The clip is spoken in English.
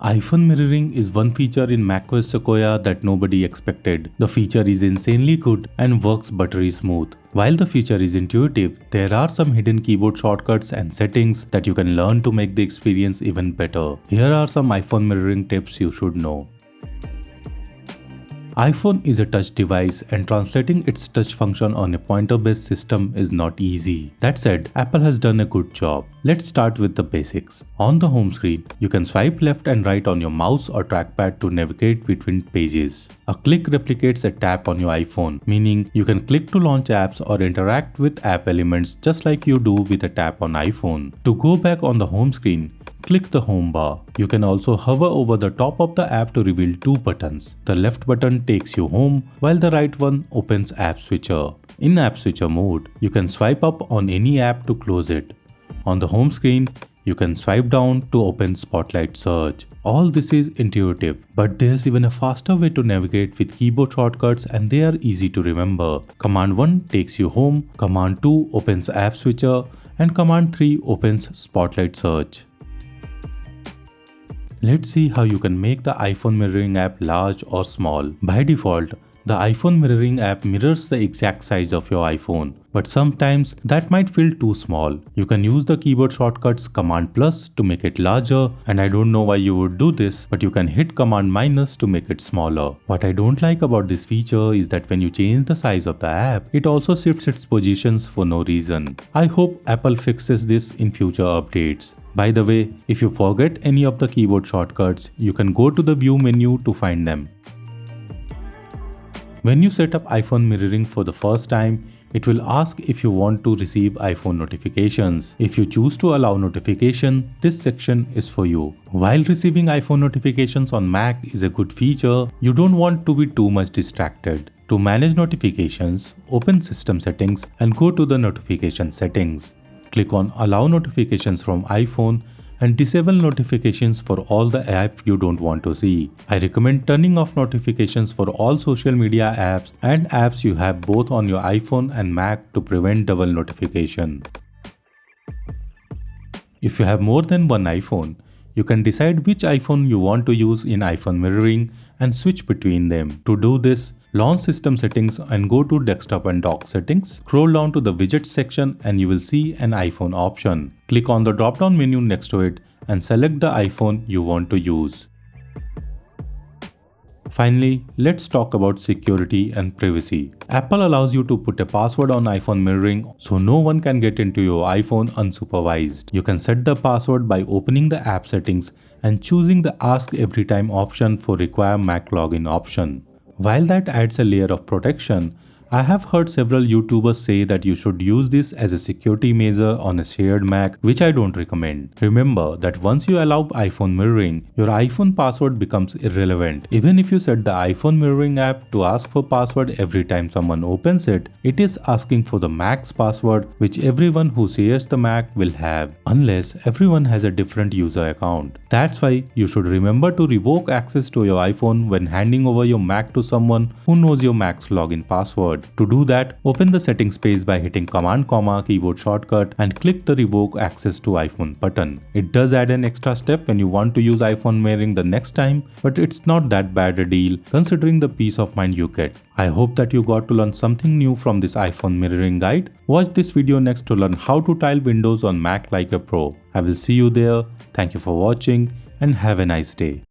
iPhone mirroring is one feature in macOS Sequoia that nobody expected. The feature is insanely good and works buttery smooth. While the feature is intuitive, there are some hidden keyboard shortcuts and settings that you can learn to make the experience even better. Here are some iPhone mirroring tips you should know. iPhone is a touch device and translating its touch function on a pointer-based system is not easy. That said, Apple has done a good job. Let's start with the basics. On the home screen, you can swipe left and right on your mouse or trackpad to navigate between pages. A click replicates a tap on your iPhone, meaning you can click to launch apps or interact with app elements just like you do with a tap on iPhone. To go back on the home screen, click the home bar. You can also hover over the top of the app to reveal two buttons. The left button takes you home, while the right one opens App Switcher. In App Switcher mode, you can swipe up on any app to close it. On the home screen, you can swipe down to open Spotlight Search. All this is intuitive, but there's even a faster way to navigate with keyboard shortcuts and they are easy to remember. Command 1 takes you home, Command 2 opens App Switcher, and Command 3 opens Spotlight Search. Let's see how you can make the iPhone mirroring app large or small. By default, the iPhone mirroring app mirrors the exact size of your iPhone, but sometimes that might feel too small. You can use the keyboard shortcuts Command plus to make it larger, and I don't know why you would do this, but you can hit Command minus to make it smaller. What I don't like about this feature is that when you change the size of the app, it also shifts its positions for no reason. I hope Apple fixes this in future updates. By the way, if you forget any of the keyboard shortcuts, you can go to the View menu to find them. When you set up iPhone mirroring for the first time, it will ask if you want to receive iPhone notifications. If you choose to allow notification, this section is for you. While receiving iPhone notifications on Mac is a good feature, you don't want to be too much distracted. To manage notifications, open System Settings and go to the Notification Settings. Click on Allow Notifications from iPhone and disable notifications for all the apps you don't want to see. I recommend turning off notifications for all social media apps and apps you have both on your iPhone and Mac to prevent double notification. If you have more than one iPhone, you can decide which iPhone you want to use in iPhone mirroring and switch between them. To do this, launch System Settings and go to Desktop and Dock Settings. Scroll down to the Widgets section and you will see an iPhone option. Click on the drop-down menu next to it and select the iPhone you want to use. Finally, let's talk about security and privacy. Apple allows you to put a password on iPhone mirroring so no one can get into your iPhone unsupervised. You can set the password by opening the app settings and choosing the Ask Every Time option for Require Mac Login option. While that adds a layer of protection, I have heard several YouTubers say that you should use this as a security measure on a shared Mac, which I don't recommend. Remember that once you allow iPhone mirroring, your iPhone password becomes irrelevant. Even if you set the iPhone mirroring app to ask for password every time someone opens it, it is asking for the Mac's password, which everyone who shares the Mac will have, unless everyone has a different user account. That's why you should remember to revoke access to your iPhone when handing over your Mac to someone who knows your Mac's login password. To do that, open the settings page by hitting Command keyboard shortcut and click the Revoke Access to iPhone button. It does add an extra step when you want to use iPhone mirroring the next time, but it's not that bad a deal considering the peace of mind you get. I hope that you got to learn something new from this iPhone mirroring guide. Watch this video next to learn how to tile windows on Mac like a pro. I will see you there. Thank you for watching and have a nice day.